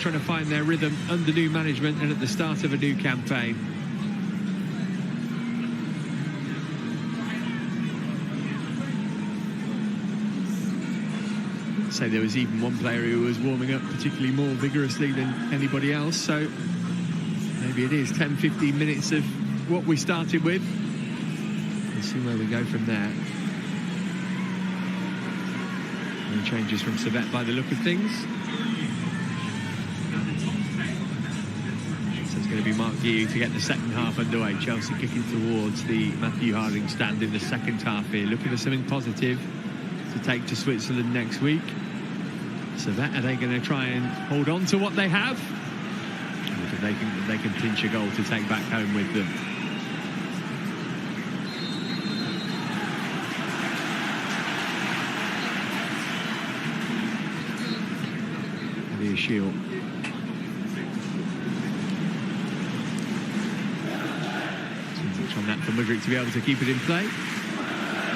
trying to find their rhythm under new management and at the start of a new campaign. So there was even one player who was warming up particularly more vigorously than anybody else, so maybe it is 10-15 minutes of what we started with. Let's see where we go from there. No changes from Servette by the look of things. So it's going to be Mark Guiu to get the second half underway. Chelsea kicking towards the Matthew Harding stand in the second half here, looking for something positive to take to Switzerland next week. Servette, are they going to try and hold on to what they have? Or do they think that they can pinch a goal to take back home with them? Here's Shield. Too much on that for Mudryk to be able to keep it in play.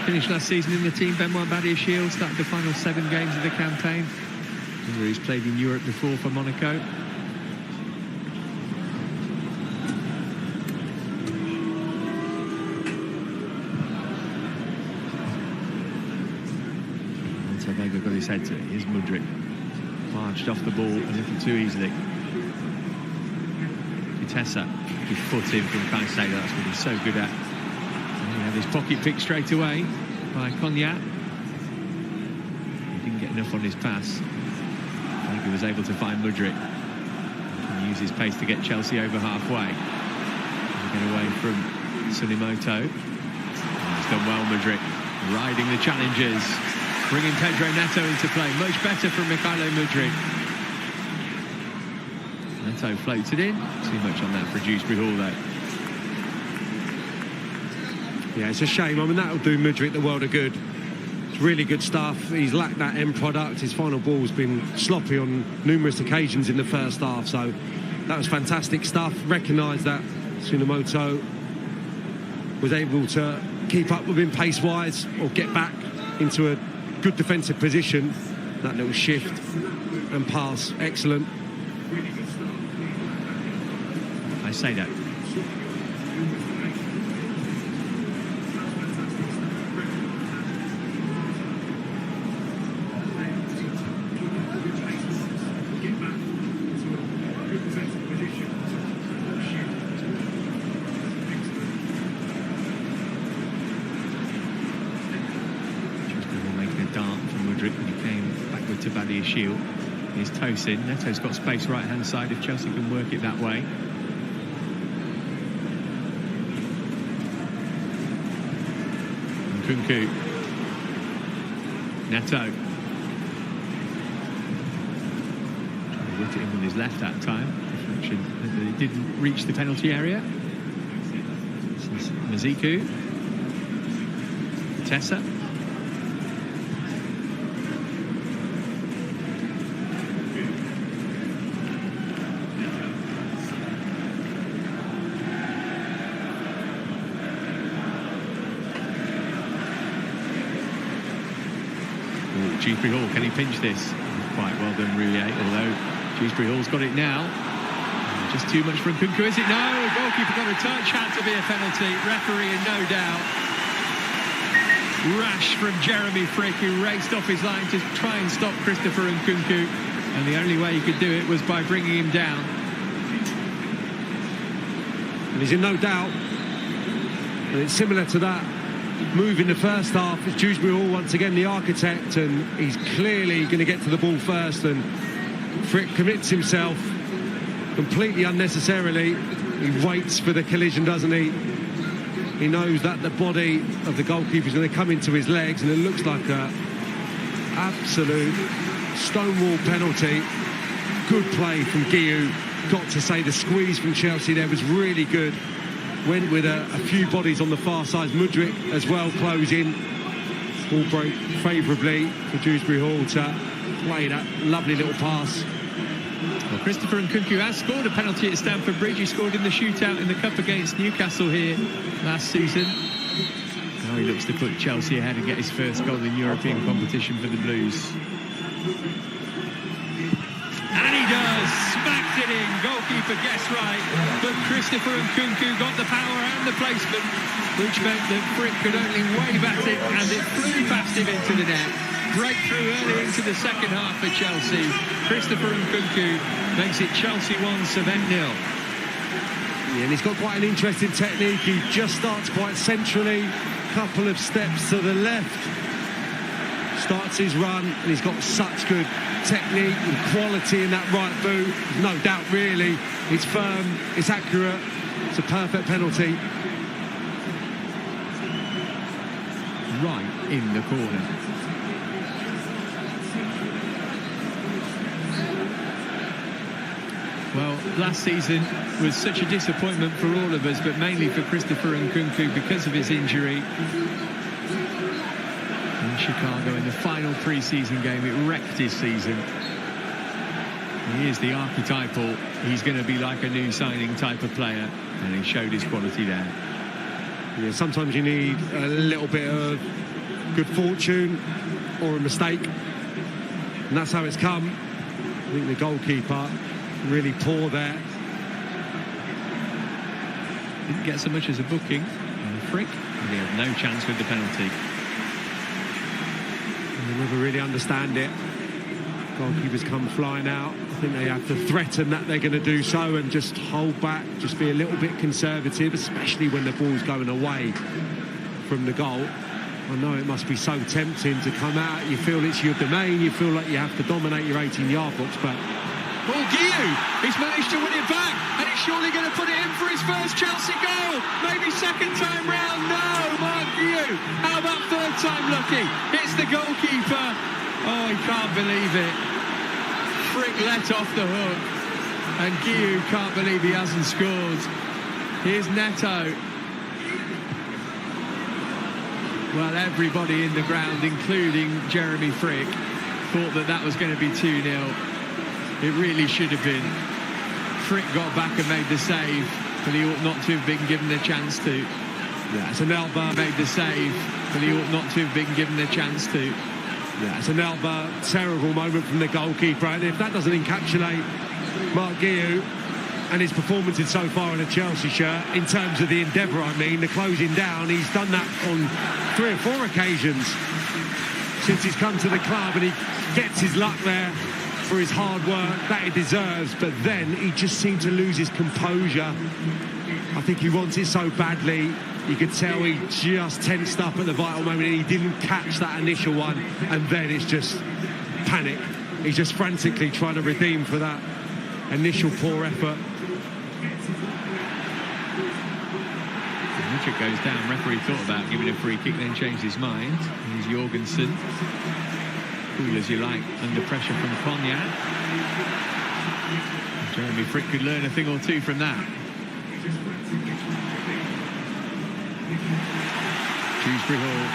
Finished last season in the team. Benoit Badiashile started the final 7 games of the campaign. He's played in Europe before for Monaco. So Vega got his head to it. Here's Mudryk. Marched off the ball a little too easily. Vitessa, his foot in from Caicedo. That's what he's so good at. And he had his pocket picked straight away by Cognac. He didn't get enough on his pass. I think he was able to find Mudryk and use his pace to get Chelsea over halfway. Get away from Tsunimoto. He's done well, Mudryk, riding the challenges, bringing Pedro Neto into play. Much better from Mykhailo Mudryk. Neto floats it in. Too much on that for Dewsbury Hall, though. Yeah, it's a shame. I mean, that'll do Mudryk the world of good. It's really good stuff. He's lacked that end product. His final ball's been sloppy on numerous occasions in the first half, so that was fantastic stuff. Recognised that Tsunimoto was able to keep up with him pace-wise or get back into a good defensive position. That little shift and pass, excellent. I say that. Shield. Here's Tosin. Neto's got space right hand side if Chelsea can work it that way. Nkunku. Neto. Trying to whip it in with his left that time. Deflection. It didn't reach the penalty area. This is Maziku. Tessa. Dewsbury Hall, can he pinch this? Quite well done, Rouillet, although Dewsbury Hall's got it now. Just too much from Nkunku, is it? No, goalkeeper got a touch, had to be a penalty. Referee in no doubt. Rash from Jeremy Frick, who raced off his line to try and stop Christopher Nkunku, and the only way he could do it was by bringing him down. And he's in no doubt. And it's similar to that move in the first half. It's Dewsbury Hall once again the architect, and he's clearly going to get to the ball first, and Frick commits himself completely unnecessarily. He waits for the collision, doesn't he? He knows that the body of the goalkeeper is going to come into his legs, and it looks like a absolute stonewall penalty. Good play from Guiu. Got to say, the squeeze from Chelsea there was really good. Went with a few bodies on the far side. Mudryk as well closing. Ball broke favourably for Dewsbury Hall to play that lovely little pass. Well, Christopher Nkunku has scored a penalty at Stamford Bridge. He scored in the shootout in the Cup against Newcastle here last season. Now he looks to put Chelsea ahead and get his first goal in European competition for the Blues. And he does! it in. Goalkeeper guessed right, but Christopher Nkunku got the power and the placement, which meant that Frick could only wave at it, and it flew past him into the net. Breakthrough early into the second half for Chelsea. Christopher Nkunku makes it Chelsea 1, Servette 0. Yeah, and he's got quite an interesting technique. He just starts quite centrally, couple of steps to the left, starts his run, and he's got such good technique and quality in that right boot. No doubt, really. It's firm, it's accurate, it's a perfect penalty. Right in the corner. Well, last season was such a disappointment for all of us, but mainly for Christopher Nkunku because of his injury. In Chicago, in the final pre-season game, it wrecked his season. He is the archetypal, he's going to be like a new signing type of player, and he showed his quality there. Yeah, sometimes you need a little bit of good fortune or a mistake, and that's how it's come. I think the goalkeeper really poor there. Didn't get so much as a booking. And Frick, he had no chance with the penalty. They never really understand it. Goalkeepers come flying out. I think they have to threaten that they're going to do so and just hold back, just be a little bit conservative, especially when the ball's going away from the goal. I know it must be so tempting to come out. You feel it's your domain, you feel like you have to dominate your 18-yard box, but Paul Guillou, he's managed to win it back, and he's surely going to put it in for his first Chelsea goal. Maybe second time round. No, Mark Guillou. How about third time lucky? It's the goalkeeper. Oh, he can't believe it. Frick let off the hook, and Guillou can't believe he hasn't scored. Here's Neto. Well, everybody in the ground, including Jeremy Frick, thought that that was going to be 2-0. It really should have been. Frick got back and made the save, but he ought not to have been given a chance to. Yeah, it's an Elba. Made the save, but he ought not to have been given a chance to. Yeah, it's an Elba. Terrible moment from the goalkeeper, and if that doesn't encapsulate Mark Guillou and his performances so far in a Chelsea shirt, in terms of the endeavour, I mean, the closing down, he's done that on 3 or 4 occasions since he's come to the club, and he gets his luck there for his hard work that he deserves, but then he just seemed to lose his composure. I think he wants it so badly. You could tell he just tensed up at the vital moment, and he didn't catch that initial one, and then it's just panic. He's just frantically trying to redeem for that initial poor effort. Richard goes down. Referee thought about giving a free kick, then changed his mind. Here's Jorgensen. Cool as you like, under pressure from Cognac. Jeremy Frick could learn a thing or two from that. Dewsbury Hall.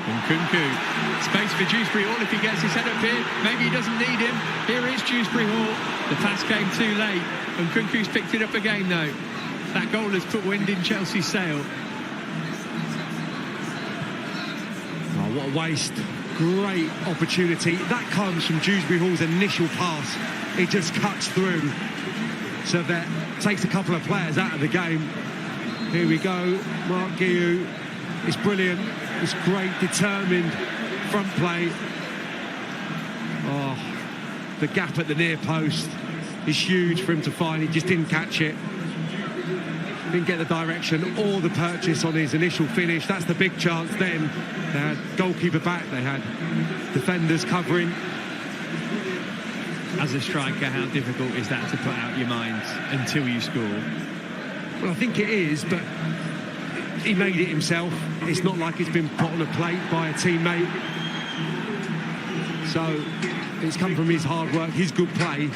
Nkunku. Space for Dewsbury Hall if he gets his head up here. Maybe he doesn't need him. Here is Dewsbury Hall. The pass came too late. Nkunku's picked it up again though. That goal has put wind in Chelsea's sail. Oh, what a waste. Great opportunity. That comes from Dewsbury Hall's initial pass. It just cuts through. So that takes a couple of players out of the game. Here we go. Mark Guillou. It's brilliant. It's great, determined front play. Oh, the gap at the near post is huge for him to find. He just didn't catch it. Didn't get the direction or the purchase on his initial finish. That's the big chance then. They had goalkeeper back, they had defenders covering. As a striker, how difficult is that to put out your mind until you score? Well, I think it is, but he made it himself. It's not like it's been put on a plate by a teammate. So it's come from his hard work, his good play.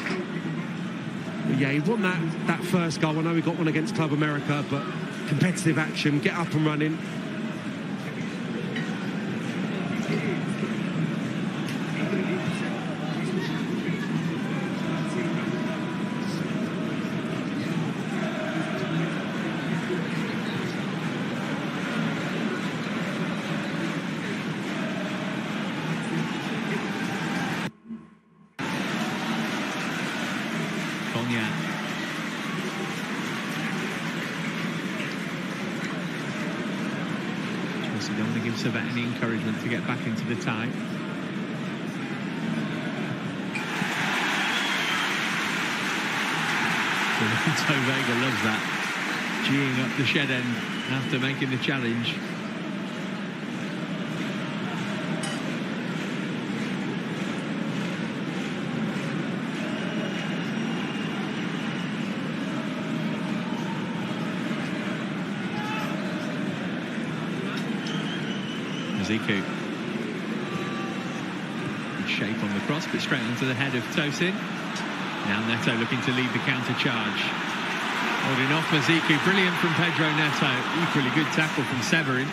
But yeah, he won that first goal. I know he got one against Club America, but competitive action, get up and running. Gignac. Chelsea don't want to give Servette any encouragement to get back into the tie. So Vega loves that, geeing up the shed end after making the challenge. Ziku. Good shape on the cross, but straight onto the head of Tosin. Now Neto looking to lead the counter charge. Holding off Maziku. Brilliant from Pedro Neto. Equally good tackle from Severin.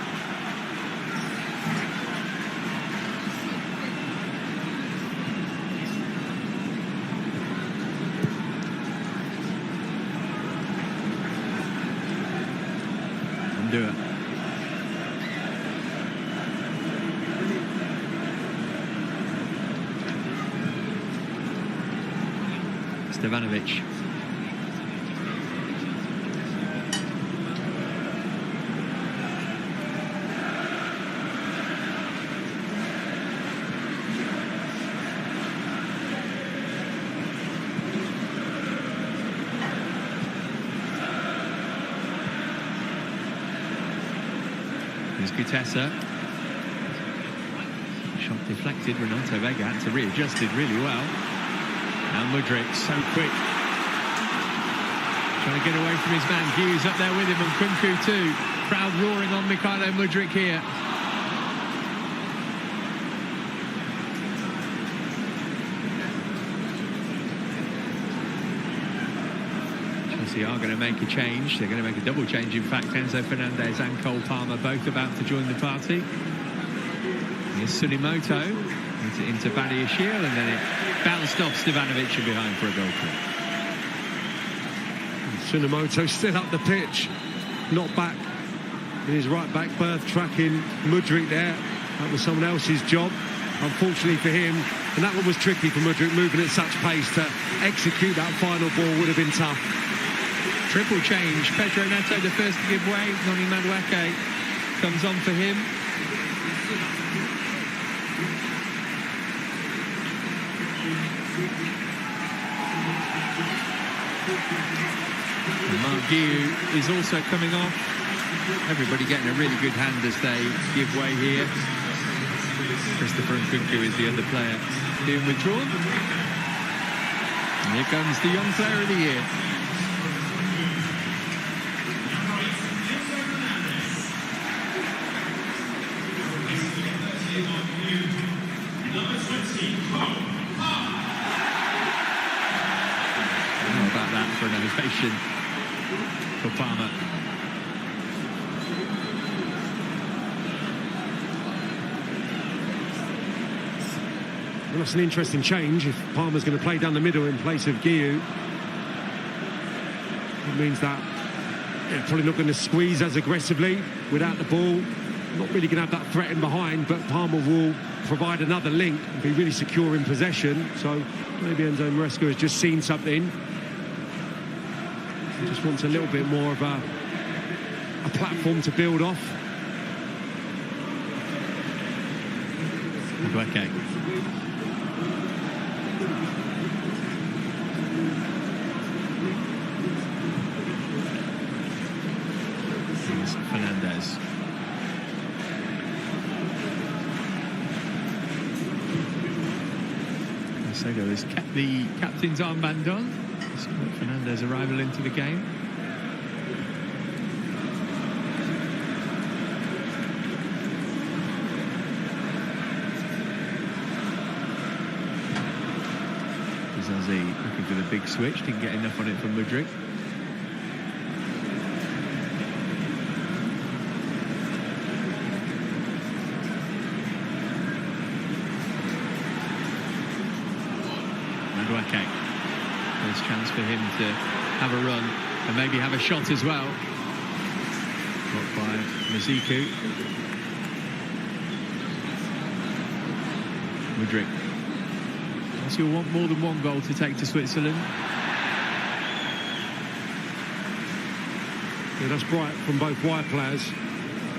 Undo it. Stevanovic. Here's Gutesa. Shot deflected. Renato Vega had to readjust it really well. Now Mudryk, so quick. Trying to get away from his man. Hughes up there with him, and Kunku too. Crowd roaring on Mikhailo Mudryk here. Chelsea are going to make a change. They're going to make a double change, in fact. Enzo Fernandez and Cole Palmer both about to join the party. Here's Sunimoto into Badiashile, and then it bounced off Stevanovic and behind for a goal kick. Sunimoto still up the pitch, not back in his right back berth, tracking Mudryk there. That was someone else's job, unfortunately for him, and that one was tricky for Mudryk, moving at such pace. To execute that final ball would have been tough. Triple change. Pedro Neto the first to give way. Noni Madueke comes on for him. Mark Guiu is also coming off. Everybody getting a really good hand as they give way here. Christopher Nkunku is the other player being withdrawn. And here comes the young player of the year. How about that for an ovation for Palmer? Well, that's an interesting change. If Palmer's going to play down the middle in place of Guiu, it means that they're probably not going to squeeze as aggressively without the ball. Not really going to have that threat in behind, but Palmer will provide another link and be really secure in possession. So maybe Enzo Maresca has just seen something. He just wants a little bit more of a platform to build off. Okay. Fernandez. Sogo has kept the captain's armband on. Fernandez arrival into the game. Zazie looking for the big switch, didn't get enough on it from Mudryk. Madueke. First chance for him to have a run and maybe have a shot as well. Blocked by Maziku. Mudryk. So you'll want more than one goal to take to Switzerland. Yeah, that's bright from both wide players.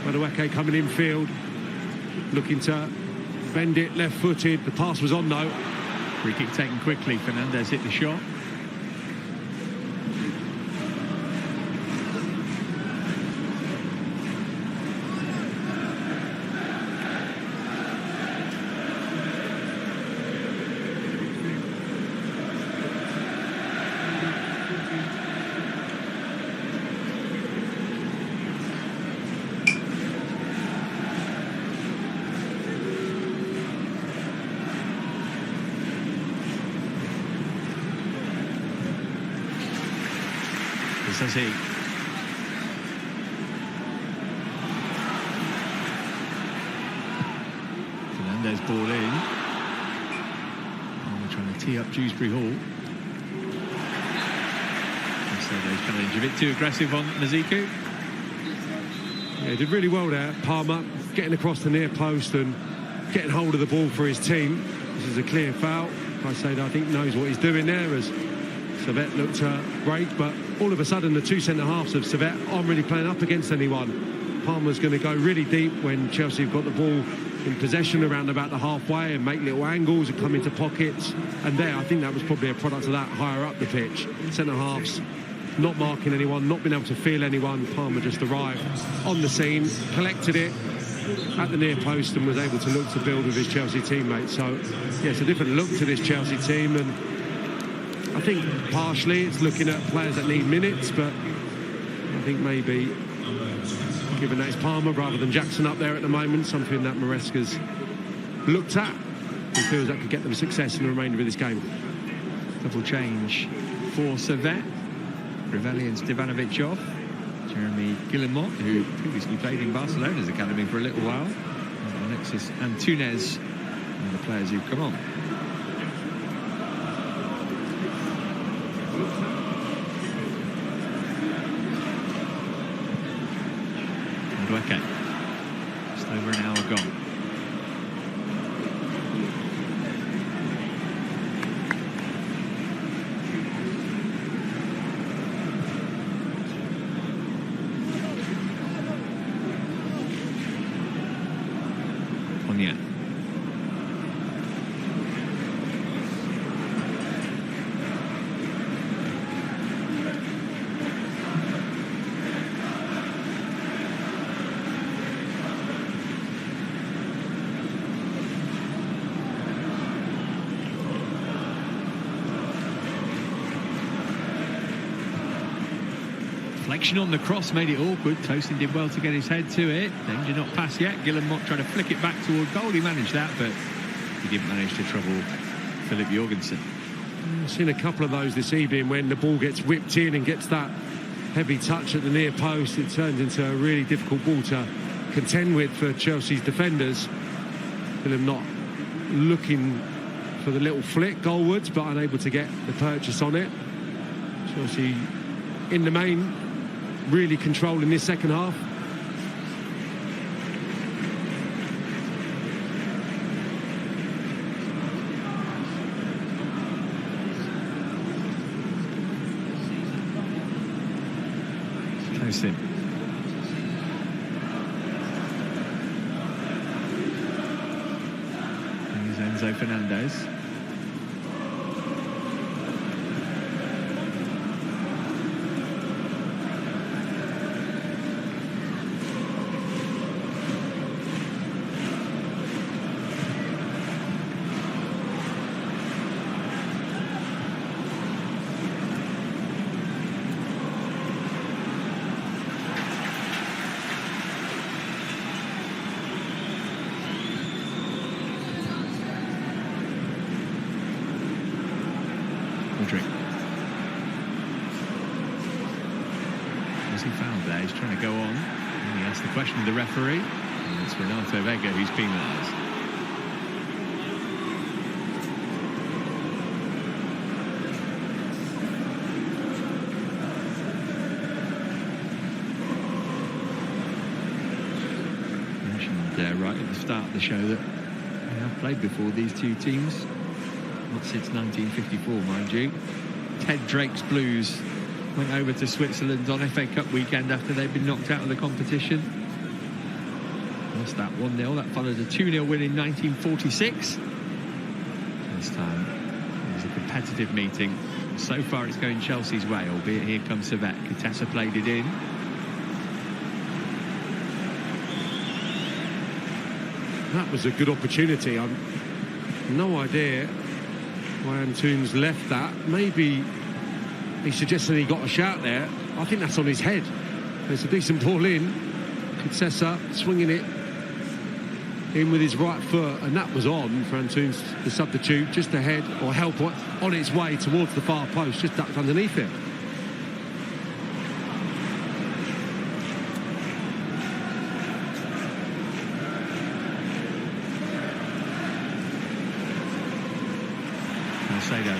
Madueke coming in field, looking to bend it left-footed. The pass was on though. Free kick taken quickly. Fernandez hit the shot. Does he? Fernandez ball in. Oh, we're trying to tee up Dewsbury Hall. Servette's challenge a bit too aggressive on Maziku. Yeah, he did really well there. Palmer getting across the near post and getting hold of the ball for his team. This is a clear foul. Caicedo, I think, knows what he's doing there as Servette looked to break, but all of a sudden the two centre-halves of Servette aren't really playing up against anyone. Palmer's going to go really deep when Chelsea have got the ball in possession around about the halfway and make little angles and come into pockets. And there, I think that was probably a product of that higher up the pitch. Centre-halves not marking anyone, not being able to feel anyone. Palmer just arrived on the scene, collected it at the near post and was able to look to build with his Chelsea teammates. So, yeah, it's a different look to this Chelsea team, and I think partially it's looking at players that need minutes, but I think maybe given that it's Palmer rather than Jackson up there at the moment, something that Maresca's looked at and feels that could get them success in the remainder of this game. Double change for Servette. Ravelli and Stevanovic off. Jeremy Guillemot, who previously played in Barcelona's academy for a little while. Alexis Antunes are the players who've come on. Madueke. Just over an hour gone. Ponya. Deflection on the cross made it awkward. Tosin did well to get his head to it. Danger not passed yet. Guillemot tried to flick it back toward goal. He managed that, but he didn't manage to trouble Philip Jorgensen. I've seen a couple of those this evening when the ball gets whipped in and gets that heavy touch at the near post. It turns into a really difficult ball to contend with for Chelsea's defenders. Philip not looking for the little flick goalwards, but unable to get the purchase on it. Chelsea, in the main, really controlling this second half. Tosin. Here's Enzo Fernandez. Was he fouled there? He's trying to go on. And he asked the question of the referee. And it's Renato Vega who's penalised. Mentioned right at the start of the show that they have played before, these two teams. Not since 1954, mind you. Ted Drake's Blues went over to Switzerland on FA Cup weekend after they'd been knocked out of the competition. Lost that 1-0. That followed a 2-0 win in 1946. This time it was a competitive meeting. So far it's going Chelsea's way, albeit here comes Servette. Coutessa played it in. That was a good opportunity. I've no idea why Antunes left that. Maybe he suggested he got a shout there. I think that's on his head. There's a decent ball in. Coutessa swinging it in with his right foot, and that was on for Antunes, the substitute, just ahead or help on its way towards the far post, just ducked underneath it. Salcedo.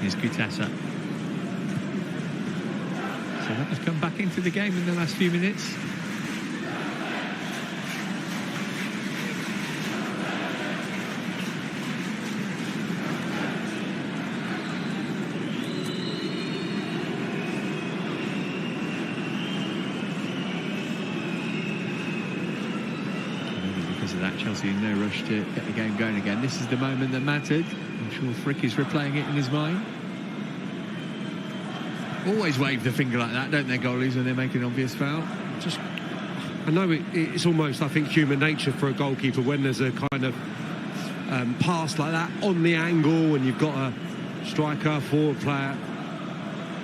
Here's Coutessa. So that has come back into the game in the last few minutes. Because of that, Chelsea in no rush to get the game going again. This is the moment that mattered. I'm sure Frick is replaying it in his mind. Always wave the finger like that, don't they, goalies, when they make an obvious foul? I know it's almost, I think, human nature for a goalkeeper when there's a kind of pass like that on the angle and you've got a striker, forward player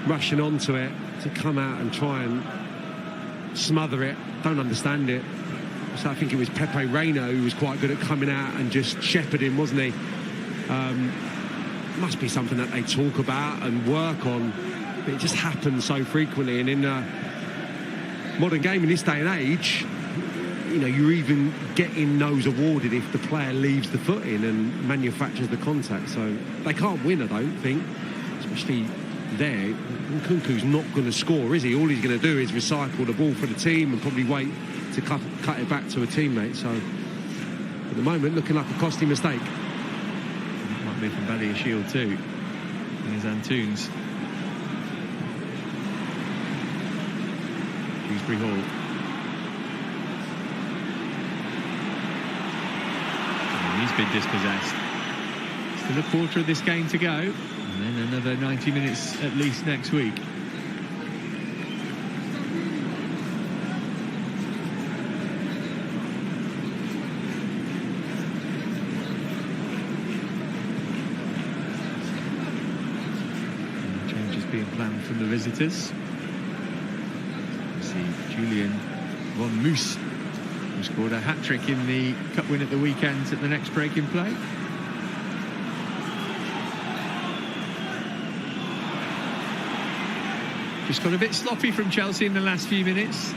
rushing onto it, to come out and try and smother it. Don't understand it. So I think it was Pepe Reina who was quite good at coming out and just shepherding, wasn't he? Must be something that they talk about and work on. But it just happens so frequently, and in a modern game in this day and age, you know, you're even getting those awarded if the player leaves the foot in and manufactures the contact. So they can't win, I don't think, especially there. Nkunku's not going to score, is he? All he's going to do is recycle the ball for the team and probably wait to cut it back to a teammate. So at the moment, looking like a costly mistake. Might be from Badia Shield too. Here's Antunes. Dewsbury Hall. And he's been dispossessed. Still a quarter of this game to go, and then another 90 minutes at least next week. Changes being planned from the visitors. Julian von Moos, who scored a hat-trick in the cup win at the weekend at the next break in play. Just got a bit sloppy from Chelsea in the last few minutes.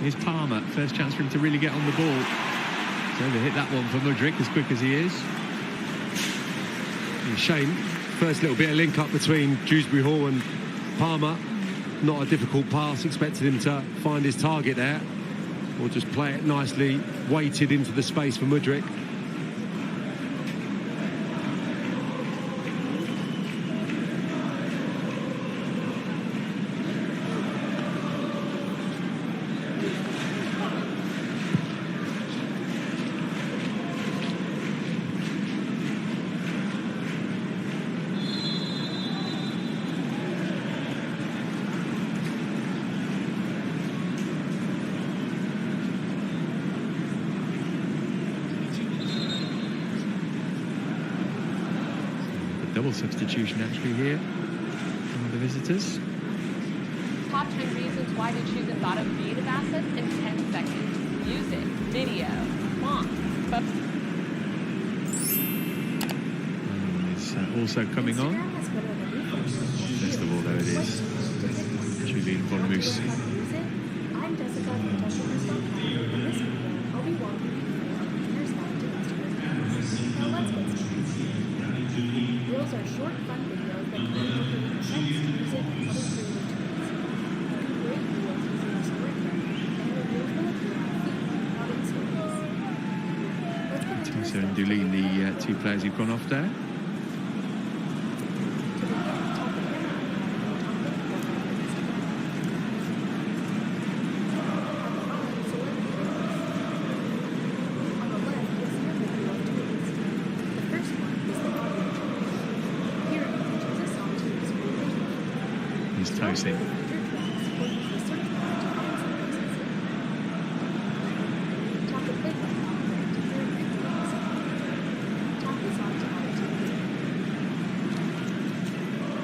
Here's Palmer, first chance for him to really get on the ball. So they hit that one for Mudryk, as quick as he is. Shame, first little bit of link-up between Dewsbury Hall and Palmer. Not a difficult pass, expected him to find his target there, or just play it nicely, weighted into the space for Mudryk. Double substitution actually here from the visitors. Top 10 reasons why to choose a thought of creative assets in 10 seconds. Music, video, font. Is also coming on. First of all, there it is. Julian von Moos. I'm Jessica from Special Response. In this video, I'll be walking you through how beginners guide to Instagram. Now let's get started. Neto and Dulin, the two players who've gone off there. He's Tosin.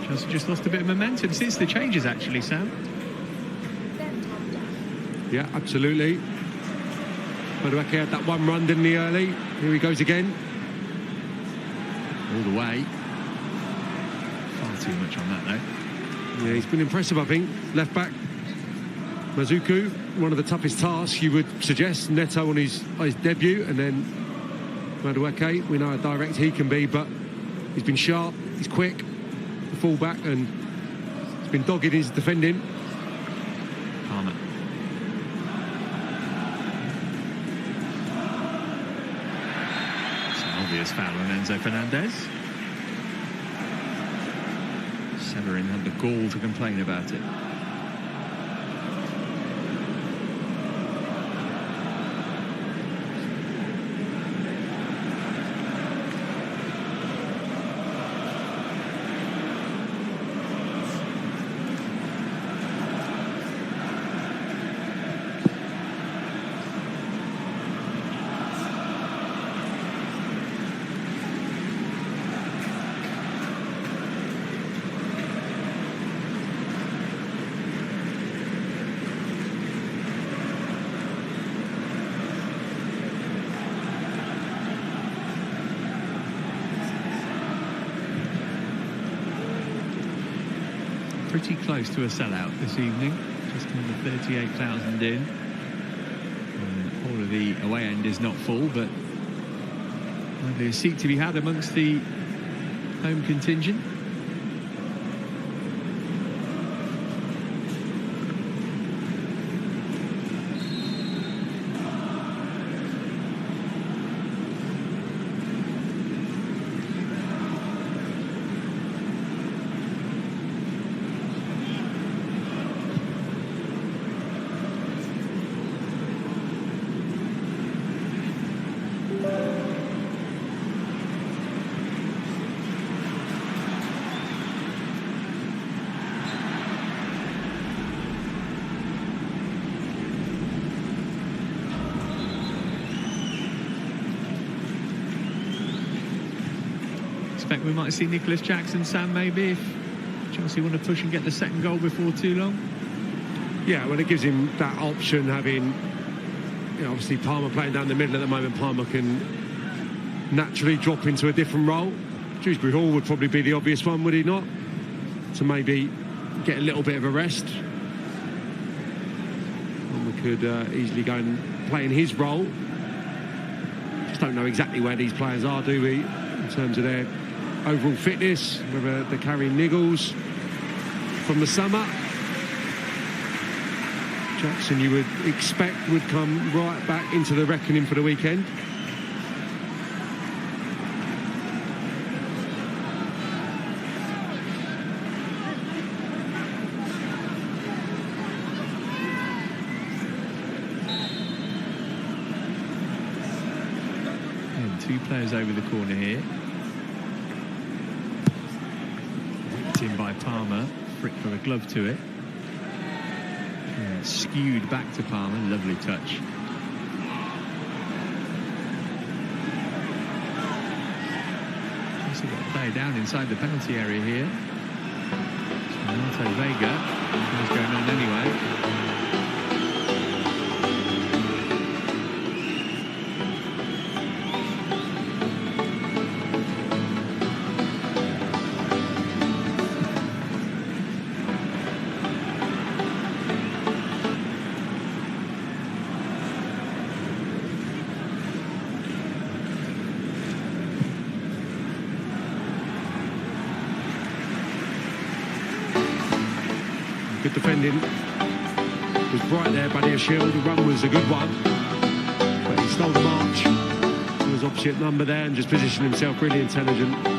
Chelsea just lost a bit of momentum since the changes, actually, Sam. Yeah, absolutely. Madueke had that one run, didn't he, early? Here he goes again. All the way. Far too much on that, though. Yeah, he's been impressive, I think. Left back, Mazuku, one of the toughest tasks, you would suggest. Neto on his debut, and then Madueke, we know how direct he can be, but he's been sharp, he's quick, the full-back, and he's been dogged in his defending. Palmer. It's an obvious foul on Enzo Fernandez. Severin had the gall to complain about it. Pretty close to a sellout this evening, just under 38,000 in. All of the away end is not full, but there's a seat to be had amongst the home contingent. We might see Nicholas Jackson, Sam, maybe, if Chelsea want to push and get the second goal before too long. Yeah, well, it gives him that option, having, you know, obviously Palmer playing down the middle at the moment. Palmer can naturally drop into a different role. Dewsbury Hall would probably be the obvious one, would he not? To maybe get a little bit of a rest. And we could easily go and play in his role. Just don't know exactly where these players are, do we, in terms of their overall fitness, whether they're carrying niggles from the summer. Jackson, you would expect, would come right back into the reckoning for the weekend. And two players over the corner here. In by Palmer, Frick got a glove to it. And skewed back to Palmer, lovely touch. Also got to play down inside the penalty area here. Renato Vega, what's going on anyway? Good defending. Was right there, Buddy Shield. The run was a good one, but he stole the march. It was His opposite number there, and just positioned himself really intelligent. Back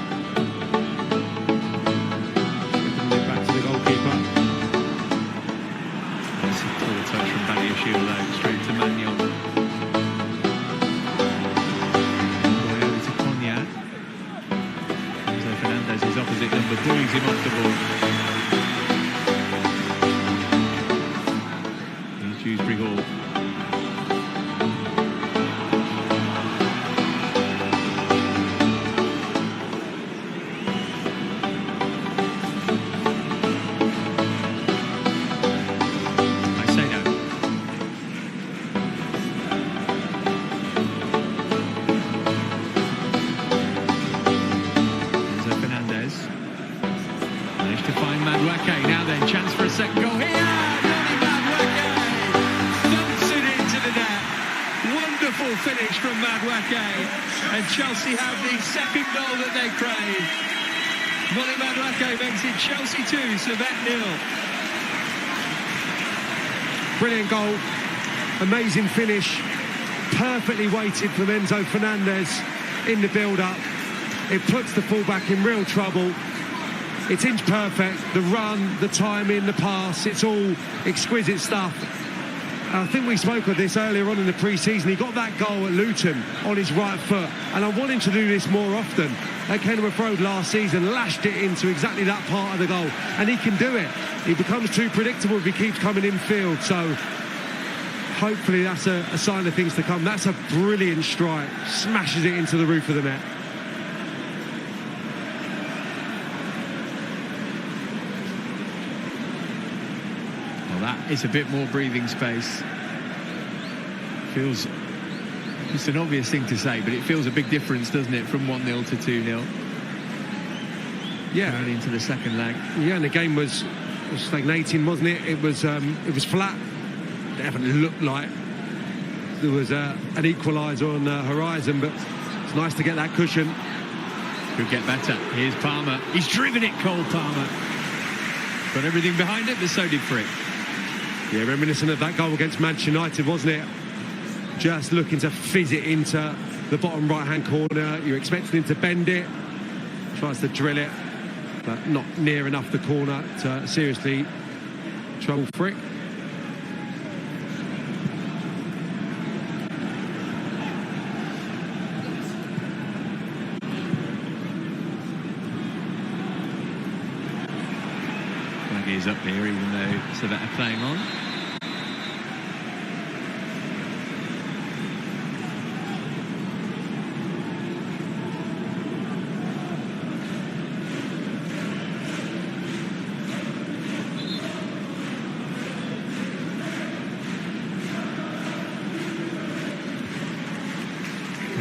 to the goalkeeper. That's a poor touch from Badiashile though, straight to Magnon. Way over to Cognac. Enzo Fernandez, his opposite number, bullies him off the ball. Here's Dewsbury Hall. Now then, chance for a second goal here. Johnny Madueke thumps it into the net. Wonderful finish from Madueke, and Chelsea have the second goal that they crave. Johnny Madueke makes it Chelsea 2, Servette 0. Brilliant goal, amazing finish, perfectly weighted from Enzo Fernandez in the build-up. It puts the fullback in real trouble. It's inch perfect, the run, the timing, the pass, it's all exquisite stuff. I think we spoke of this earlier on in the pre-season. He got that goal at Luton on his right foot, and I want him to do this more often. At Kenilworth Road last season, lashed it into exactly that part of the goal, and he can do it. He becomes too predictable if he keeps coming in field, so hopefully that's a sign of things to come. That's a brilliant strike, smashes it into the roof of the net. That is a bit more breathing space. Feels just an obvious thing to say, but it feels a big difference, doesn't it, from 1-0 to 2-0? Yeah, early into the second leg. Yeah, and the game was stagnating, wasn't it? It was flat. It definitely looked like there was an equaliser on the horizon, but it's nice to get that cushion. Could get better. Here's Palmer. He's driven it, Cole Palmer. Got everything behind it, but so did Frick. Yeah, reminiscent of that goal against Manchester United, wasn't it? Just looking to fizz it into the bottom right-hand corner. You're expecting him to bend it. Tries to drill it, but not near enough the corner to seriously trouble Frick. Is up here, even though Servette are playing on.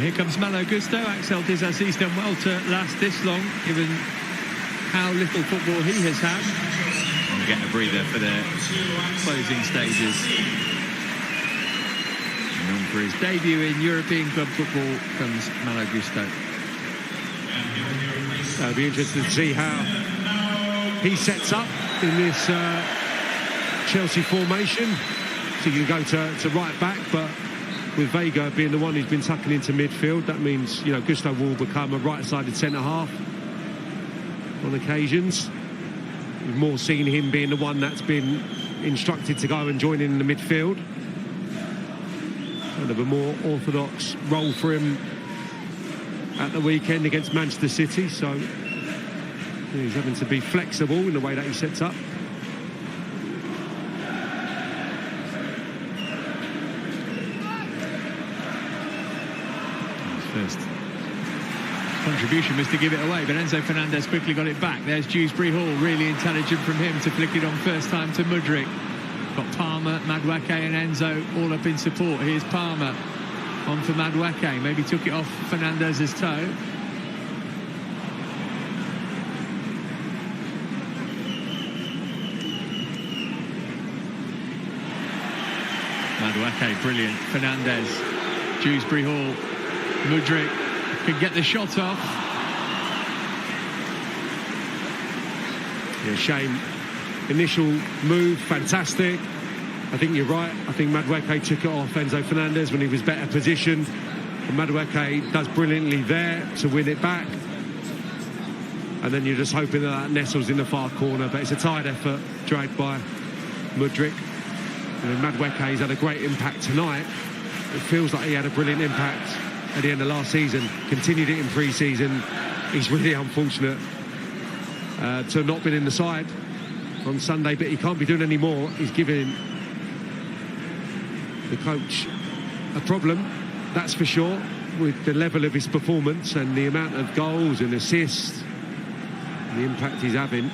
Here comes Malo Gusto. Axel Disasi done well to last this long, given how little football he has had. Get a breather for the closing stages. And on for his debut in European club football comes Malo Gusto. It'll be interesting to see how he sets up in this Chelsea formation. So you can go to right back, but with Vega being the one who's been tucking into midfield, that means, you know, Gusto will become a right-sided centre-half on occasions. We've more seen him being the one that's been instructed to go and join in the midfield. Kind of a more orthodox role for him at the weekend against Manchester City, so he's having to be flexible in the way that he sets up. His first contribution was to give it away, but Enzo Fernandez quickly got it back. There's Dewsbury Hall, really intelligent from him to flick it on first time to Mudryk. Got Palmer, Madueke and Enzo all up in support. Here's Palmer on for Madueke, maybe took it off Fernandez's toe. Madueke, brilliant. Fernandez, Dewsbury Hall, Mudryk can get the shot off. Yeah, shame. Initial move, fantastic. I think you're right. I think Madueke took it off Enzo Fernandez when he was better positioned. And Madueke does brilliantly there to win it back. And then you're just hoping that nestles in the far corner. But it's a tired effort, dragged by Mudryk. And Madueke's had a great impact tonight. It feels like he had a brilliant impact at the end of last season. Continued it in pre-season. He's really unfortunate to have not been in the side on Sunday, but he can't be doing any more. He's giving the coach a problem, that's for sure, with the level of his performance and the amount of goals and assists, the impact he's having.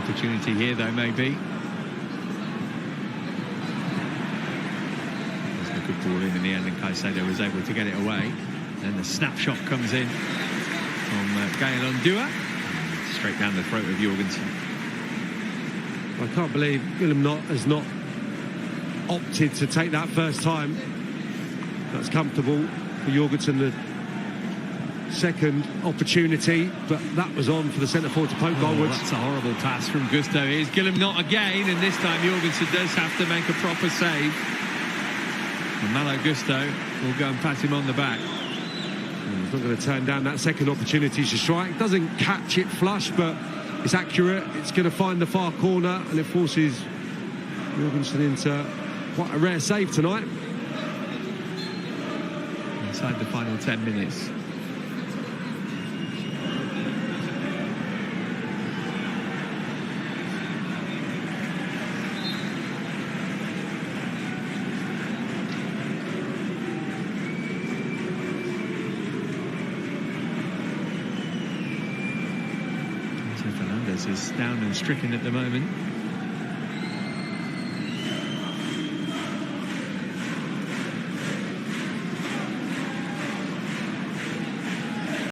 Opportunity here, though, maybe. There's a good ball in the end, and Caicedo was able to get it away. Then the snapshot comes in from Gael Ondua, straight down the throat of Jorgensen. I can't believe Willem has not opted to take that first time. That's comfortable for Jorgensen. The second opportunity, but that was on for the centre forward to poke goalwards. That's a horrible pass from Gusto. Here's Guillem not again, and this time Jorgensen does have to make a proper save. And Malo Gusto will go and pat him on the back. He's not going to turn down that second opportunity to strike. Doesn't catch it flush, but it's accurate. It's going to find the far corner, and it forces Jorgensen into quite a rare save tonight. Inside the final 10 minutes. Is down and stricken at the moment.